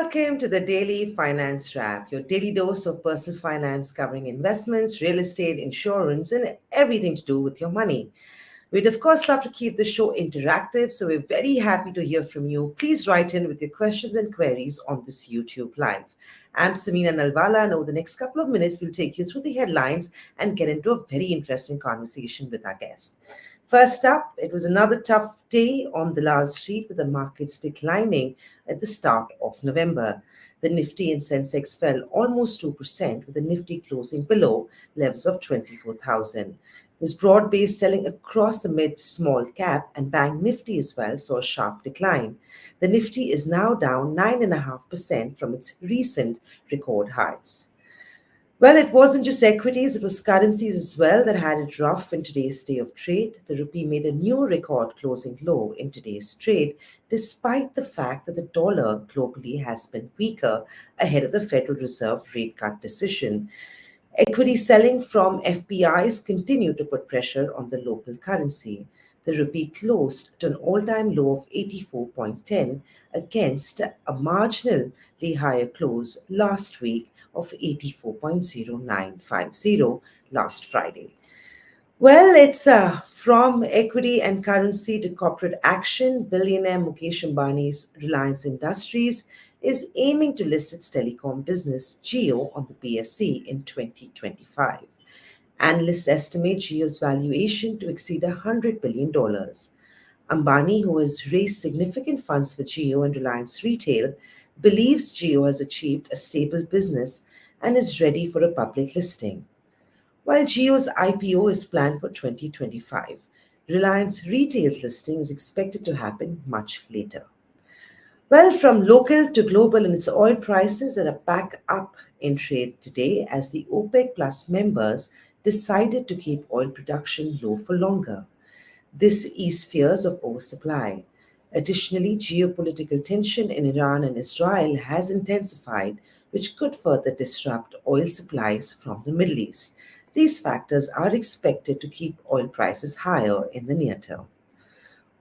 Welcome to the Daily Finance Wrap, your daily dose of personal finance covering investments, real estate, insurance, and everything to do with your money. We'd, of course, love to keep the show interactive, so we're very happy to hear from you. Please write in with your questions and queries on this YouTube Live. I'm Samina Nalwala, and over the next couple of minutes, we'll take you through the headlines and get into a very interesting conversation with our guest. First up, it was another tough day on Dalal Street with the markets declining at the start of November. The Nifty and Sensex fell almost 2%, with the Nifty closing below levels of 24,000. This broad-based selling across the mid-small cap and bank Nifty as well saw a sharp decline. The Nifty is now down 9.5% from its recent record highs. Well, it wasn't just equities, it was currencies as well that had it rough in today's day of trade. The rupee made a new record closing low in today's trade, despite the fact that the dollar globally has been weaker ahead of the Federal Reserve rate cut decision. Equity selling from FPIs continued to put pressure on the local currency. The rupee closed to an all-time low of 84.10 against a marginally higher close last week of 84.0950 last Friday. Well, it's from equity and currency to corporate action. Billionaire Mukesh Ambani's Reliance Industries is aiming to list its telecom business, Jio, on the BSE in 2025. Analysts estimate Jio's valuation to exceed $100 billion. Ambani, who has raised significant funds for Jio and Reliance Retail, believes Jio has achieved a stable business and is ready for a public listing. While Jio's IPO is planned for 2025, Reliance Retail's listing is expected to happen much later. Well, from local to global, and its oil prices that are back up in trade today as the OPEC Plus members decided to keep oil production low for longer. This eased fears of oversupply. Additionally, geopolitical tension in Iran and Israel has intensified, which could further disrupt oil supplies from the Middle East. These factors are expected to keep oil prices higher in the near term.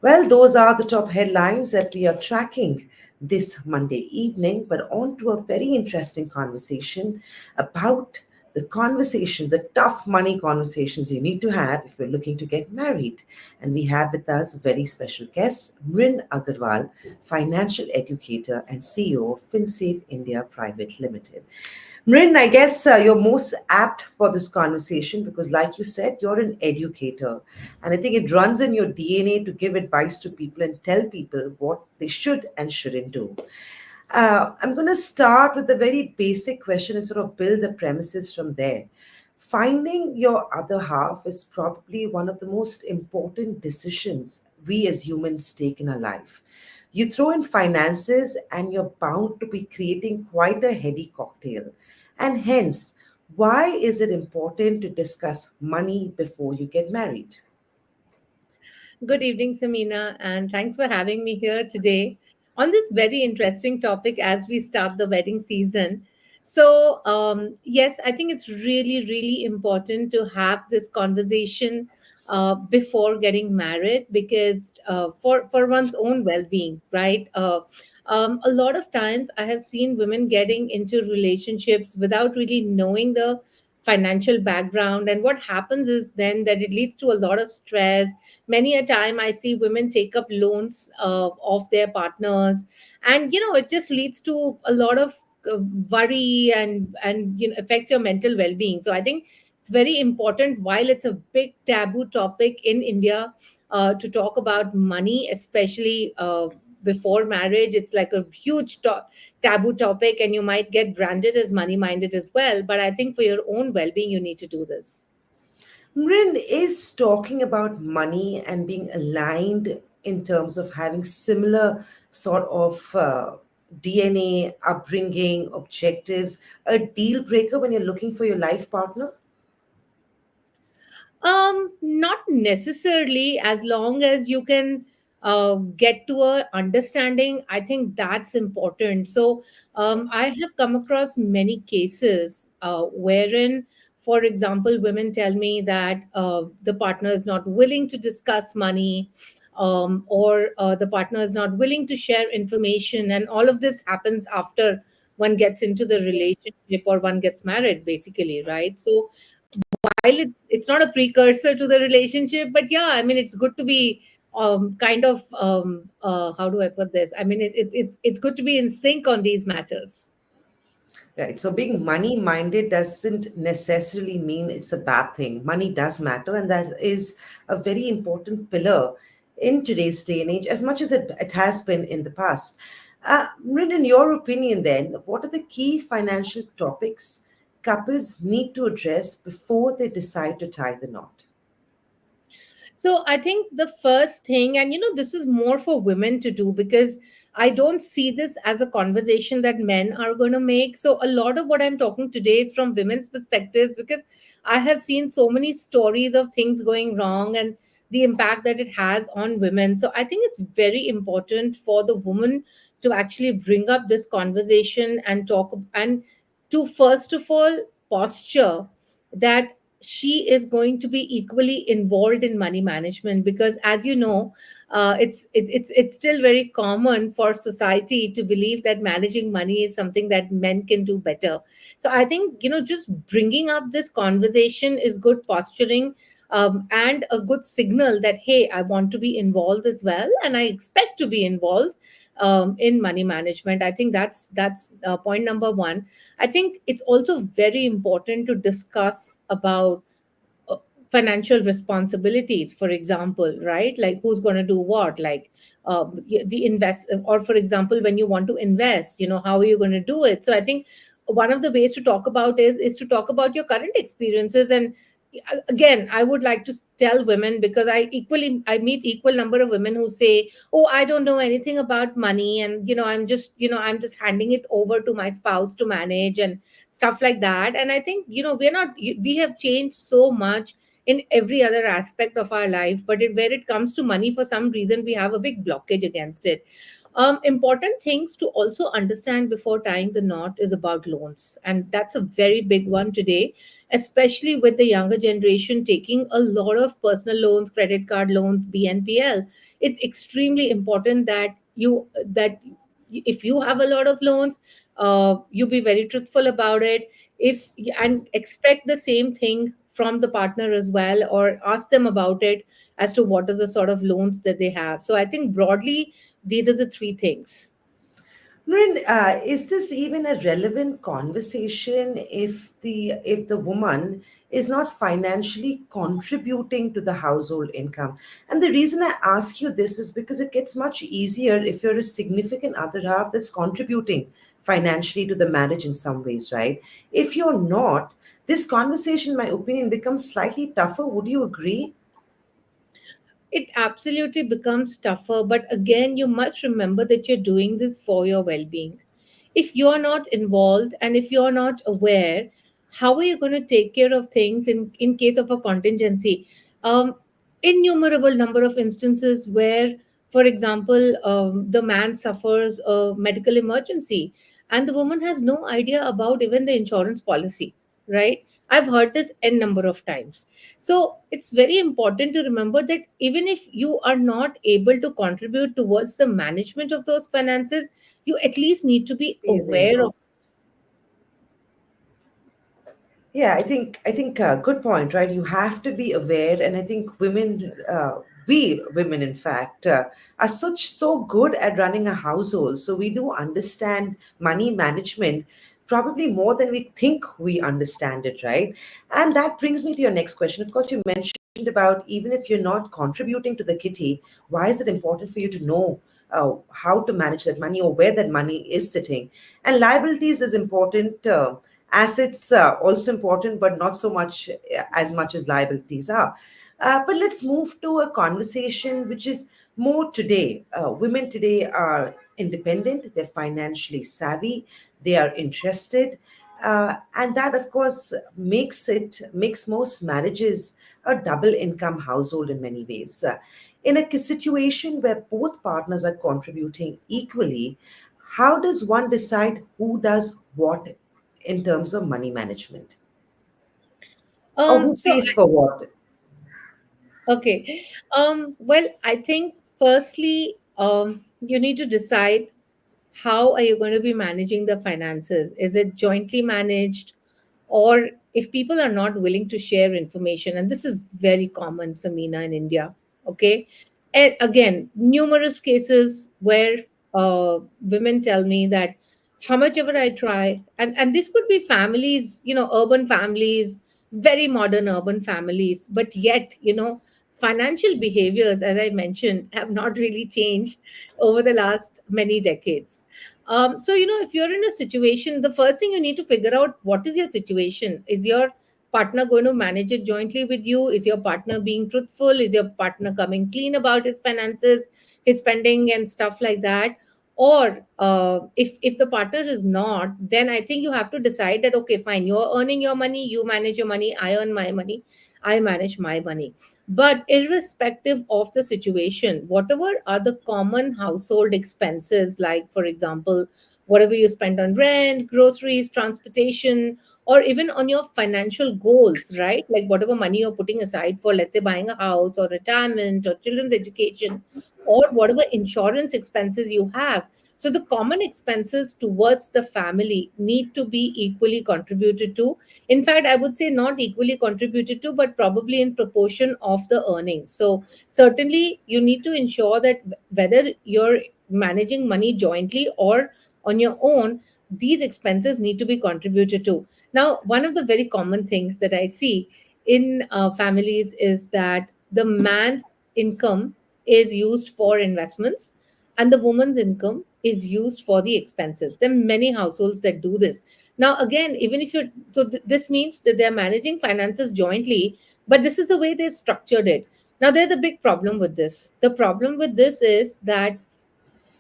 Well, those are the top headlines that we are tracking this Monday evening, but on to a very interesting conversation about the tough money conversations you need to have if you're looking to get married. And we have with us a very special guest, Mrin Agarwal, financial educator and CEO of Finsafe India Private Limited. Mrin, I guess you're most apt for this conversation because, like you said, you're an educator. And I think it runs in your DNA to give advice to people and tell people what they should and shouldn't do. I'm going to start with a very basic question and sort of build the premises from there. Finding your other half is probably one of the most important decisions we as humans take in our life. You throw in finances, and you're bound to be creating quite a heady cocktail. And hence, why is it important to discuss money before you get married? Good evening, Samina, and thanks for having me here today on this very interesting topic as we start the wedding season. Yes, I think it's really, really important to have this conversation before getting married because for one's own well-being, right? A lot of times I have seen women getting into relationships without really knowing the financial background, and what happens is then that it leads to a lot of stress. Many a time I see women take up loans of their partners, and it just leads to a lot of worry and affects your mental well-being. So I think it's very important, while it's a big taboo topic in India, to talk about money, especially before marriage. It's like a huge taboo topic, and you might get branded as money minded as well, but I think for your own well-being you need to do this. Mrin, is talking about money and being aligned in terms of having similar sort of DNA, upbringing, objectives, a deal breaker when you're looking for your life partner? Not necessarily, as long as you can get to a understanding. I think that's important. So, I have come across many cases wherein, for example, women tell me that the partner is not willing to discuss money. or the partner is not willing to share information, and all of this happens after one gets into the relationship or one gets married, basically, right? So while it's not a precursor to the relationship, but yeah, I mean, it's good to be kind of how do I put this? I mean, it's good to be in sync on these matters. Right. So being money minded doesn't necessarily mean it's a bad thing. Money does matter, and that is a very important pillar in today's day and age, as much as it has been in the past. Mrin, in your opinion, then, what are the key financial topics couples need to address before they decide to tie the knot? So I think the first thing, and this is more for women to do, because I don't see this as a conversation that men are going to make. So a lot of what I'm talking today is from women's perspectives, because I have seen so many stories of things going wrong and the impact that it has on women. So I think it's very important for the woman to actually bring up this conversation and talk, and to first of all posture that she is going to be equally involved in money management, because as you know, it's still very common for society to believe that managing money is something that men can do better. So I think, just bringing up this conversation is good posturing, and a good signal that, hey, I want to be involved as well, and I expect to be involved in money management. I think that's point number one. I think it's also very important to discuss about uh, financial responsibilities, for example, right? Like who's going to do what, like the invest, or for example, when you want to invest, how are you going to do it? So I think one of the ways to talk about is to talk about your current experiences. And again, I would like to tell women, because I meet equal number of women who say, oh, I don't know anything about money, and I'm just handing it over to my spouse to manage and stuff like that. And I think, we have changed so much in every other aspect of our life, but where it comes to money, for some reason we have a big blockage against it. Important things to also understand before tying the knot is about loans, and that's a very big one today, especially with the younger generation taking a lot of personal loans, credit card loans, BNPL. It's extremely important that if you have a lot of loans, you be very truthful about it, if and expect the same thing from the partner as well, or ask them about it as to what is the sort of loans that they have. So I think broadly these are the three things. Marin, is this even a relevant conversation if the woman is not financially contributing to the household income? And the reason I ask you this is because it gets much easier if you're a significant other half that's contributing financially to the marriage in some ways, right? If you're not, this conversation, in my opinion, becomes slightly tougher. Would you agree? It absolutely becomes tougher, but again, you must remember that you're doing this for your well being. If you're not involved and if you're not aware, how are you going to take care of things in case of a contingency? Um, Innumerable number of instances where, for example, the man suffers a medical emergency and the woman has no idea about even the insurance policy, right? I've heard this n number of times. So it's very important to remember that even if you are not able to contribute towards the management of those finances, you at least need to be Be aware. aware of. Yeah, I think good point, right? You have to be aware, and I think we women, in fact, are so good at running a household, so we do understand money management probably more than we think we understand it, right? And that brings me to your next question. Of course, you mentioned about even if you're not contributing to the kitty, why is it important for you to know how to manage that money or where that money is sitting? And liabilities is important. Assets also important, but not so much as much as liabilities are. But let's move to a conversation which is more today. Women today are independent, they're financially savvy, they are interested, and that, of course, makes most marriages a double income household in many ways. In a situation where both partners are contributing equally, how does one decide who does what in terms of money management, or who So pays for what? okay. Well, I think Firstly, you need to decide how are you going to be managing the finances. Is it jointly managed? Or if people are not willing to share information, and this is very common, Samina, in India, okay? And again, numerous cases where women tell me that how much ever I try, and this could be families, urban families, very modern urban families, but yet, financial behaviors, as I mentioned, have not really changed over the last many decades. So, if you're in a situation, the first thing you need to figure out, what is your situation? Is your partner going to manage it jointly with you? Is your partner being truthful? Is your partner coming clean about his finances, his spending, and stuff like that? Or if the partner is not, then I think you have to decide that, okay, fine, you're earning your money, you manage your money, I earn my money, I manage my money. But irrespective of the situation, whatever are the common household expenses, like, for example, whatever you spend on rent, groceries, transportation, or even on your financial goals, right? Like whatever money you're putting aside for, let's say, buying a house or retirement or children's education, or whatever insurance expenses you have. So the common expenses towards the family need to be equally contributed to. In fact, I would say not equally contributed to, but probably in proportion of the earnings. So certainly you need to ensure that whether you're managing money jointly or on your own, these expenses need to be contributed to. Now, one of the very common things that I see in families is that the man's income is used for investments and the woman's income is used for the expenses. There are many households that do this. Now, again, even if you're, this means that they're managing finances jointly, but this is the way they've structured it. Now, there's a big problem with this. The problem with this is that,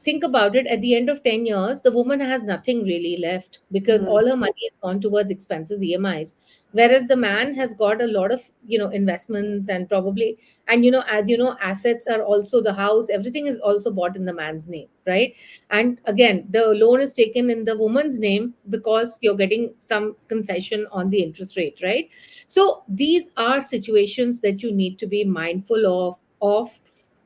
think about it, at the end of 10 years the woman has nothing really left because Mhm. all her money has gone towards expenses, emis, whereas the man has got a lot of investments, and probably, and as you know, assets are also, the house, everything is also bought in the man's name, right? And again, the loan is taken in the woman's name because you're getting some concession on the interest rate, right? So these are situations that you need to be mindful of.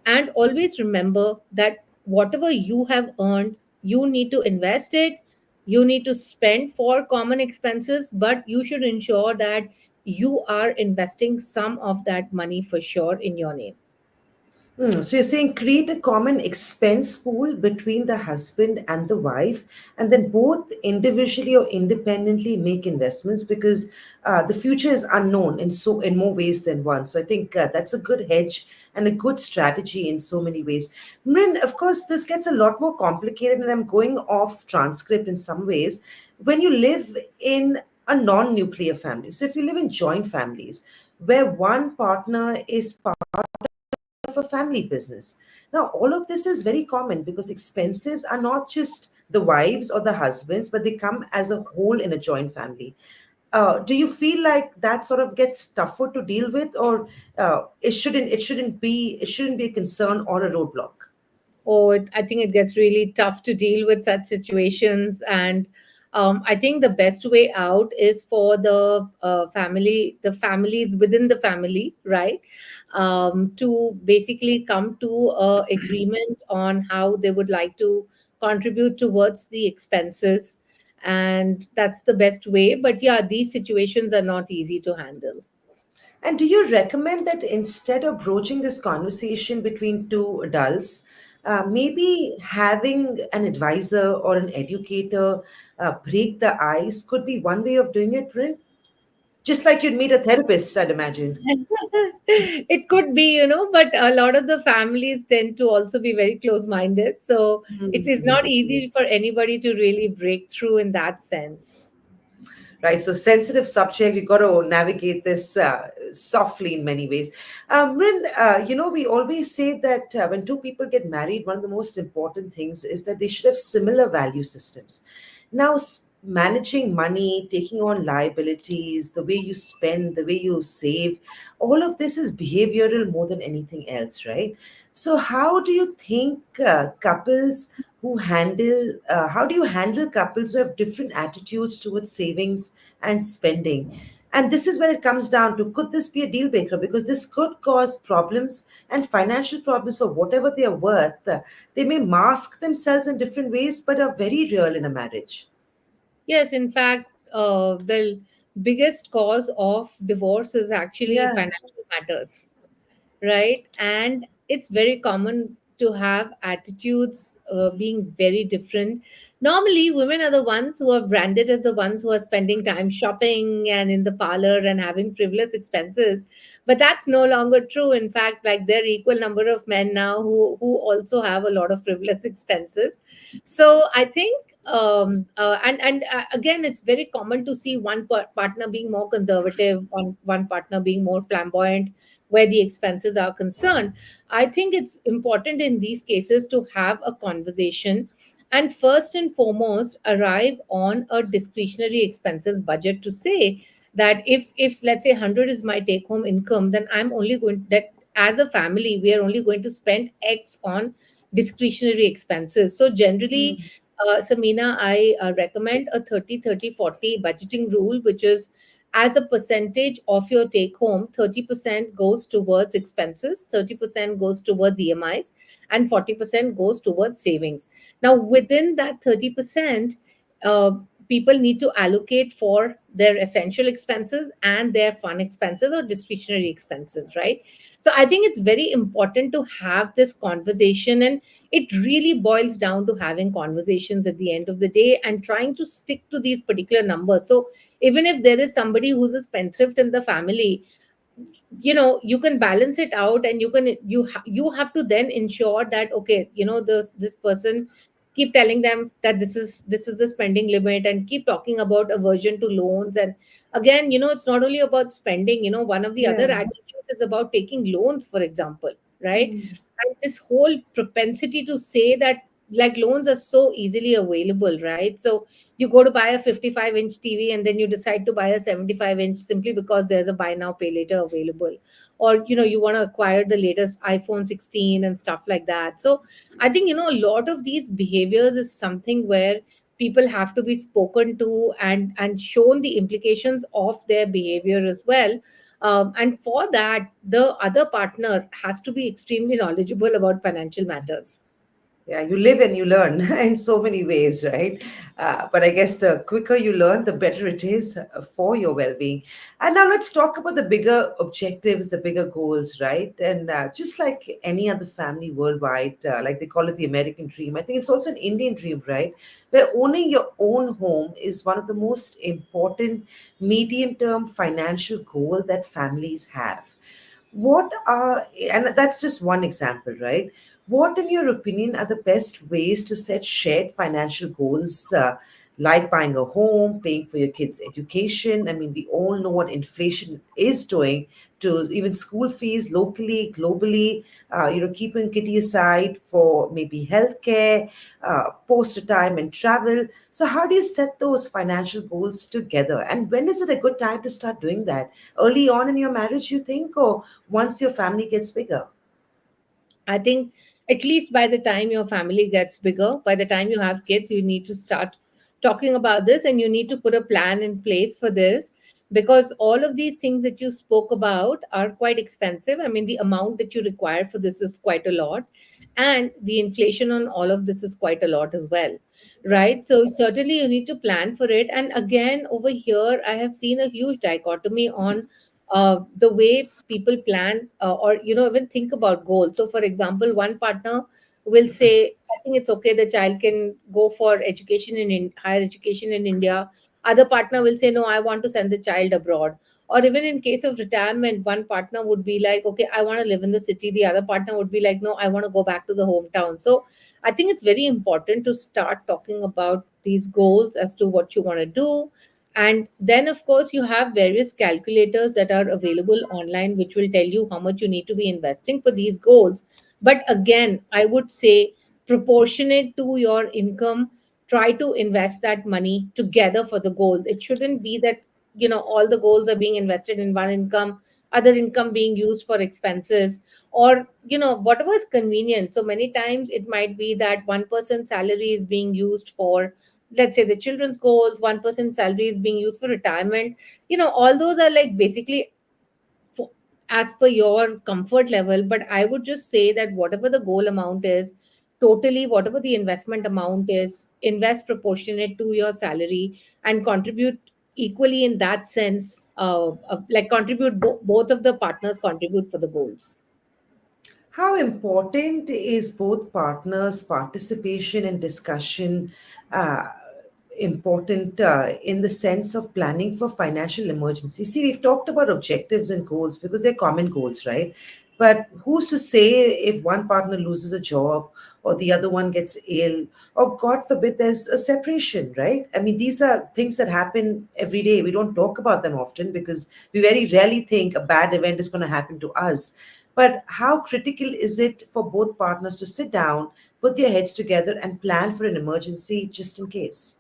And always remember that whatever you have earned, you need to invest it, you need to spend for common expenses, but you should ensure that you are investing some of that money for sure in your name. So you're saying create a common expense pool between the husband and the wife, and then both individually or independently make investments because the future is unknown in more ways than one. So I think that's a good hedge and a good strategy in so many ways. Mrin, of course, this gets a lot more complicated, and I'm going off transcript in some ways. When you live in a non-nuclear family, so if you live in joint families where one partner is of a family business. Now, all of this is very common because expenses are not just the wives or the husbands, but they come as a whole in a joint family. Do you feel like that sort of gets tougher to deal with, or it shouldn't be a concern or a roadblock? Or I think it gets really tough to deal with such situations. And I think the best way out is for the families within the family, right? To basically come to a agreement on how they would like to contribute towards the expenses. And that's the best way. But yeah, these situations are not easy to handle. And do you recommend that instead of broaching this conversation between two adults, maybe having an advisor or an educator break the ice could be one way of doing it, Rin? Just like you'd meet a therapist, I'd imagine. It could be, but a lot of the families tend to also be very close minded. So it is not easy for anybody to really break through in that sense. Right? So, sensitive subject, you got to navigate this softly in many ways. Rin, we always say that when two people get married, one of the most important things is that they should have similar value systems. Now, managing money, taking on liabilities, the way you spend, the way you save, all of this is behavioral more than anything else, right? So, how do you think how do you handle couples who have different attitudes towards savings and spending? And this is when it comes down to, could this be a deal breaker? Because this could cause problems and financial problems for whatever they are worth. They may mask themselves in different ways, but are very real in a marriage. Yes, in fact, the biggest cause of divorce is actually Yeah, financial matters, right? And it's very common to have attitudes being very different. Normally, women are the ones who are branded as the ones who are spending time shopping and in the parlor and having frivolous expenses. But that's no longer true. In fact, like there are equal number of men now who also have a lot of frivolous expenses. So I think and again, it's very common to see partner being more conservative, one partner being more flamboyant where the expenses are concerned. I think it's important in these cases to have a conversation and first and foremost arrive on a discretionary expenses budget to say that if let's say 100 is my take home income, then I'm only going that as a family we are only going to spend X on discretionary expenses. So generally, Samina, I recommend a 30-30-40 budgeting rule, which is as a percentage of your take home, 30% goes towards expenses, 30% goes towards EMIs, and 40% goes towards savings. Now, within that 30%, uh, people need to allocate for their essential expenses and their fun expenses or discretionary expenses, right? So I think it's very important to have this conversation, and it really boils down to having conversations at the end of the day and trying to stick to these particular numbers. So even if there is somebody who's a spendthrift in the family, you can balance it out, and you have to then ensure that okay, this person, keep telling them that this is the spending limit, and keep talking about aversion to loans. And again, it's not only about spending. One of the yeah. other attitudes is about taking loans, for example, right? Mm. And this whole propensity to say that like loans are so easily available, right? So you go to buy a 55-inch TV and then you decide to buy a 75-inch simply because there's a buy now pay later available, or you want to acquire the latest iPhone 16 and stuff like that. So I think a lot of these behaviors is something where people have to be spoken to and shown the implications of their behavior as well. And for that, the other partner has to be extremely knowledgeable about financial matters. Yeah, you live and you learn in so many ways, right? But I guess the quicker you learn, the better it is for your well being. And now let's talk about the bigger objectives, the bigger goals, right? And just like any other family worldwide, like they call it the American dream, I think it's also an Indian dream, right? Where owning your own home is one of the most important medium term financial goal that families have. What are, and that's just one example, right? What, in your opinion, are the best ways to set shared financial goals, like buying a home, paying for your kids' education? I mean, we all know what inflation is doing to even school fees locally, globally, keeping kitty aside for maybe healthcare, post-retirement travel. So, how do you set those financial goals together? And when is it a good time to start doing that? Early on in your marriage, you think, or once your family gets bigger? I think at least by the time your family gets bigger, by the time you have kids, you need to start talking about this, and you need to put a plan in place for this, because all of these things that you spoke about are quite expensive. I mean, the amount that you require for this is quite a lot, and the inflation on all of this is quite a lot as well, right? So certainly you need to plan for it. And again, over here, I have seen a huge dichotomy on the way people plan, or even think about goals. So for example, one partner will say, I think it's okay, the child can go for education in higher education in India. Other partner will say, no, I want to send the child abroad. Or even in case of retirement, one partner would be like, okay, I want to live in the city. The other partner would be like, no, I want to go back to the hometown. So I think it's very important to start talking about these goals as to what you want to do. And then, of course, you have various calculators that are available online, which will tell you how much you need to be investing for these goals. But again, I would say proportionate to your income, try to invest that money together for the goals. It shouldn't be that, all the goals are being invested in one income, other income being used for expenses, or, whatever is convenient. So many times it might be that one person's salary is being used for let's say the children's goals, 1% salary is being used for retirement. All those are like basically for, as per your comfort level. But I would just say that whatever the goal amount is, totally whatever the investment amount is, invest proportionate to your salary and contribute equally in that sense. Like contribute, both of the partners contribute for the goals. How important is both partners' participation and discussion uh, important in the sense of planning for financial emergency? See, we've talked about objectives and goals because they're common goals, right? But who's to say if one partner loses a job or the other one gets ill, or God forbid, there's a separation, right? I mean, these are things that happen every day. We don't talk about them often because we very rarely think a bad event is going to happen to us. But how critical is it for both partners to sit down, put their heads together, and plan for an emergency just in case?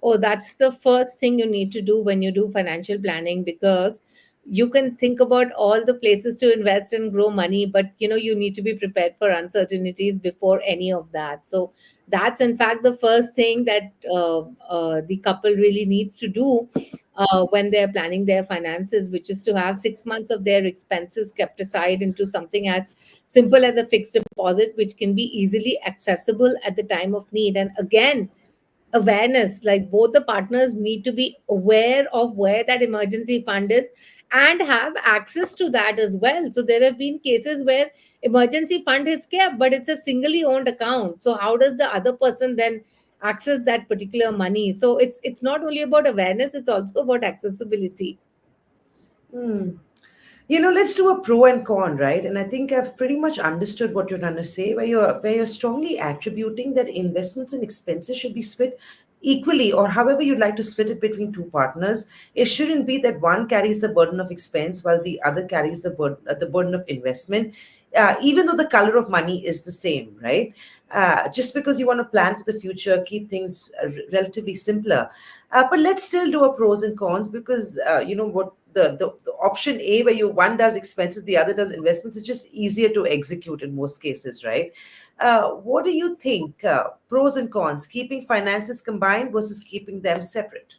Oh, that's the first thing you need to do when you do financial planning, because you can think about all the places to invest and grow money, but you need to be prepared for uncertainties before any of that. So that's in fact the first thing that the couple really needs to do when they're planning their finances, which is to have 6 months of their expenses kept aside into something as simple as a fixed deposit, which can be easily accessible at the time of need. And again, awareness, like both the partners need to be aware of where that emergency fund is and have access to that as well. So there have been cases where emergency fund is kept, but it's a singly owned account. So how does the other person then access that particular money? So it's not only about awareness, it's also about accessibility. Hmm. Let's do a pro and con, right? And I think I've pretty much understood what you're trying to say, where you're strongly attributing that investments and expenses should be split equally, or however you'd like to split it between two partners. It shouldn't be that one carries the burden of expense while the other carries the burden of investment, even though the color of money is the same, right? Just because you want to plan for the future, keep things relatively simpler. But let's still do a pros and cons because what the option A, where you one does expenses, the other does investments, is just easier to execute in most cases, right? What do you think? Pros and cons: keeping finances combined versus keeping them separate.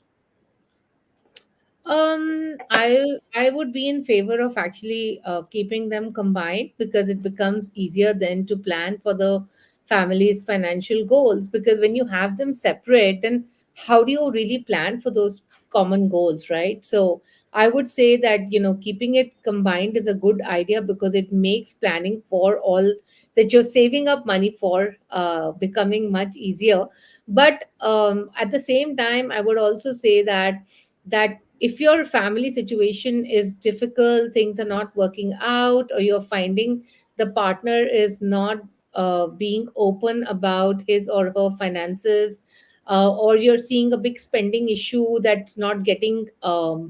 I would be in favor of actually keeping them combined, because it becomes easier then to plan for the family's financial goals. Because when you have them separate, then how do you really plan for those common goals, right? So I would say that keeping it combined is a good idea, because it makes planning for all that you're saving up money for becoming much easier. But at the same time, I would also say that if your family situation is difficult, things are not working out, or you're finding the partner is not being open about his or her finances, or you're seeing a big spending issue that's not getting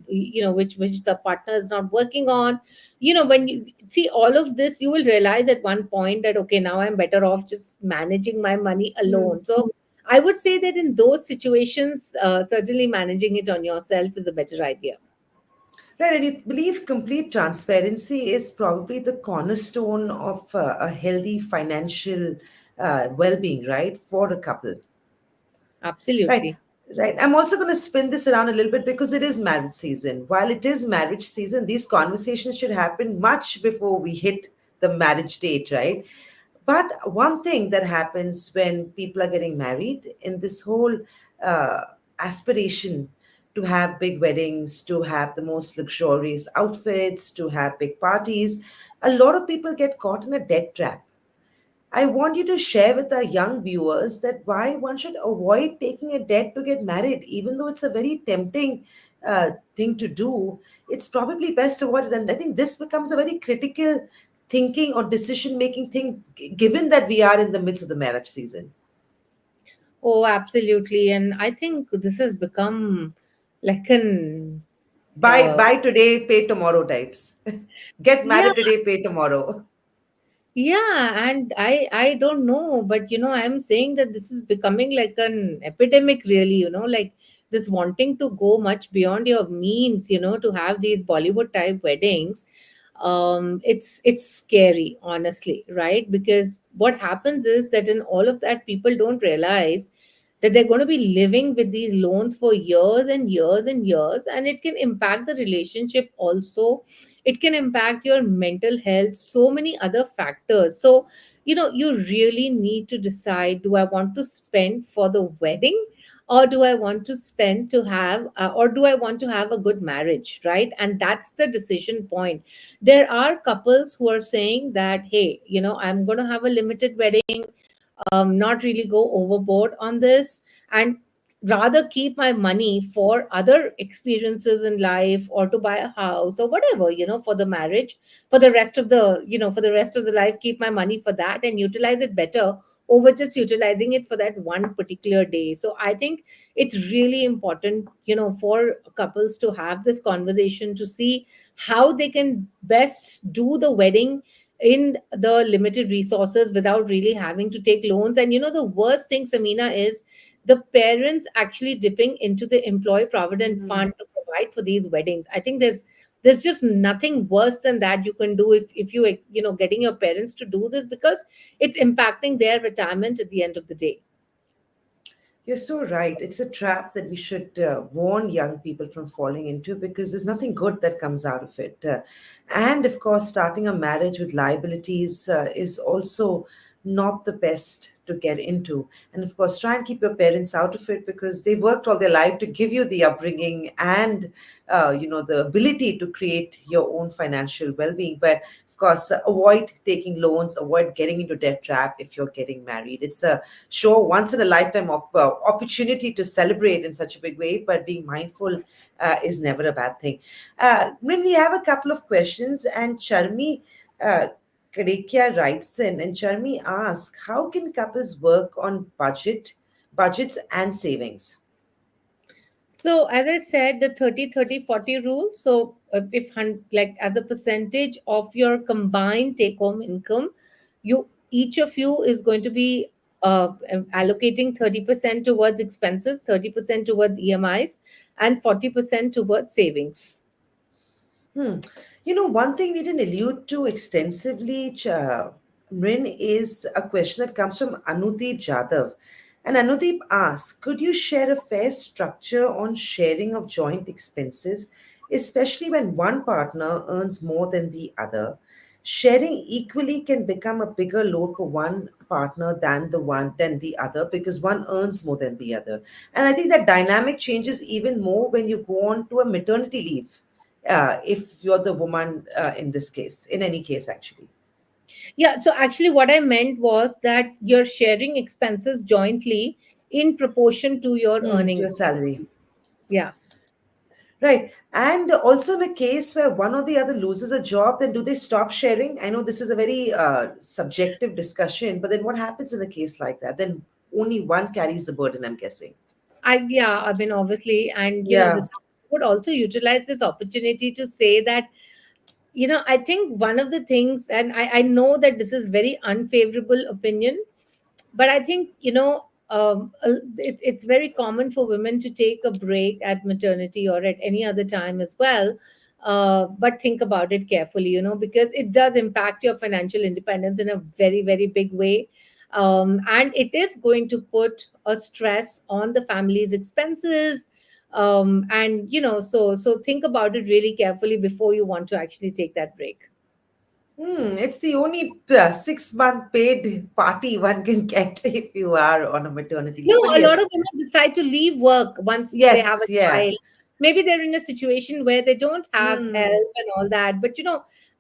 which the partner is not working on. When you see all of this, you will realize at one point that, okay, now I'm better off just managing my money alone. So I would say that in those situations, certainly managing it on yourself is a better idea. Right, and you believe complete transparency is probably the cornerstone of a healthy financial well-being, right, for a couple. Right, Absolutely. right. I'm also going to spin this around a little bit because it is marriage season. While it is marriage season, these conversations should happen much before we hit the marriage date, right? But one thing that happens when people are getting married in this whole uh, aspiration to have big weddings, to have the most luxurious outfits, to have big parties, a lot of people get caught in a debt trap. I want you to share with our young viewers that why one should avoid taking a debt to get married, even though it's a very tempting thing to do. It's probably best avoided, and I think this becomes a very critical thinking or decision making thing, given that we are in the midst of the marriage season. Oh, absolutely. And I think this has become like an Buy uh, buy today, pay tomorrow types. Get yeah. married today, pay tomorrow. Yeah, and I don't know, but I'm saying that this is becoming like an epidemic, really, like this wanting to go much beyond your means, to have these Bollywood type weddings. It's scary, honestly, right? Because what happens is that in all of that, people don't realize that they're going to be living with these loans for years and years and years, and it can impact the relationship also. It can impact your mental health, so many other factors. So you really need to decide, do I want to spend for the wedding, or do I want to spend to have or do I want to have a good marriage, right? And that's the decision point. There are couples who are saying that, hey, I'm going to have a limited wedding, not really go overboard on this, and rather keep my money for other experiences in life, or to buy a house or whatever, for the marriage, for the rest of the for the rest of the life, keep my money for that and utilize it better over just utilizing it for that one particular day. So I think it's really important, for couples to have this conversation to see how they can best do the wedding in the limited resources without really having to take loans. And the worst thing, Samina, is the parents actually dipping into the employee provident Hmm. fund to provide for these weddings. I think there's just nothing worse than that you can do, if getting your parents to do this, because it's impacting their retirement at the end of the day. You're so right. It's a trap that we should warn young people from falling into because there's nothing good that comes out of it. And of course, starting a marriage with liabilities is also not the best to get into. And of course, try and keep your parents out of it because they worked all their life to give you the upbringing and the ability to create your own financial well-being. But of course, avoid taking loans, avoid getting into debt trap if you're getting married. It's a sure once in a lifetime opportunity to celebrate in such a big way, but being mindful is never a bad thing. When we have a couple of questions, and Charmi uh, Kadekya writes in, and Charmi asks, how can couples work on budgets and savings? So as I said, the 30-30-40 rule. So if like as a percentage of your combined take home income, each of you is going to be allocating 30% towards expenses, 30% towards EMIs, and 40% towards savings. Hmm. One thing we didn't allude to extensively, Mrin, is a question that comes from Anudeep Jadhav. And Anudeep asks, could you share a fair structure on sharing of joint expenses, especially when one partner earns more than the other? Sharing equally can become a bigger load for one partner than the other because one earns more than the other. And I think that dynamic changes even more when you go on to a maternity leave if you're the woman in this case, in any case, actually. Yeah, so actually what I meant was that you're sharing expenses jointly in proportion to your To your earnings. salary. Yeah. Right. And also in a case where one or the other loses a job, then do they stop sharing? I know this is a very subjective discussion, but then what happens in a case like that? Then only one carries the burden, I'm guessing. I mean, obviously, and Yeah. this would also utilize this opportunity to say that, I think one of the things, and I know that this is very unfavorable opinion, but I think, it's very common for women to take a break at maternity or at any other time as well. But think about it carefully, because it does impact your financial independence in a very, very big way. And it is going to put a stress on the family's expenses. And so think about it really carefully before you want to actually take that break. It's the only 6 month paid party one can get if you are on a maternity No, leave. But a lot yes, of women decide to leave work once they have yes, a yeah. child. Maybe they're in a situation where they don't have Hmm. help and all that. But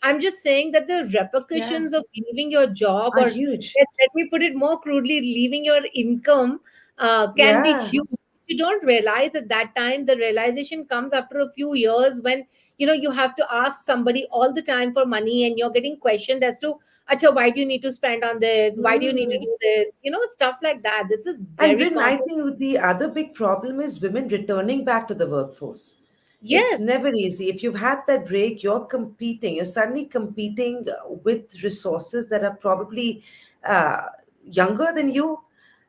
I'm just saying that the Yeah, repercussions of leaving your job, are or huge. let me put it more crudely, leaving your income, can be Yeah. huge. You don't realize at that time. The realization comes after a few years when you have to ask somebody all the time for money, and you're getting questioned as to, Acha, why do you need to spend on this? Why do you need to Hmm. do this? Stuff like that. This is And very when I common. think the other big problem is women returning back to the workforce. It's Yes, never easy. If you've had that break, you're suddenly competing with resources that are probably uh, younger than you,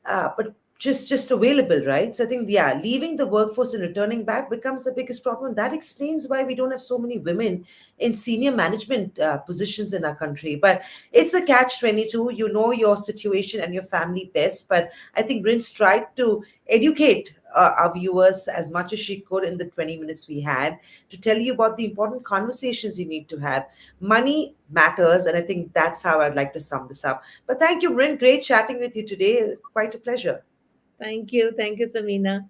but just available, right? So I think, yeah, leaving the workforce and returning back becomes the biggest problem. That explains why we don't have so many women in senior management positions in our country. But it's a catch 22. You know your situation and your family best. But I think Rin's tried to educate our viewers as much as she could in the 20 minutes we had, to tell you about the important conversations you need to have. Money matters, and I think that's how I'd like to sum this up. But thank you, Rin. Great chatting with you today. Quite a pleasure. Thank you. Thank you, Samina.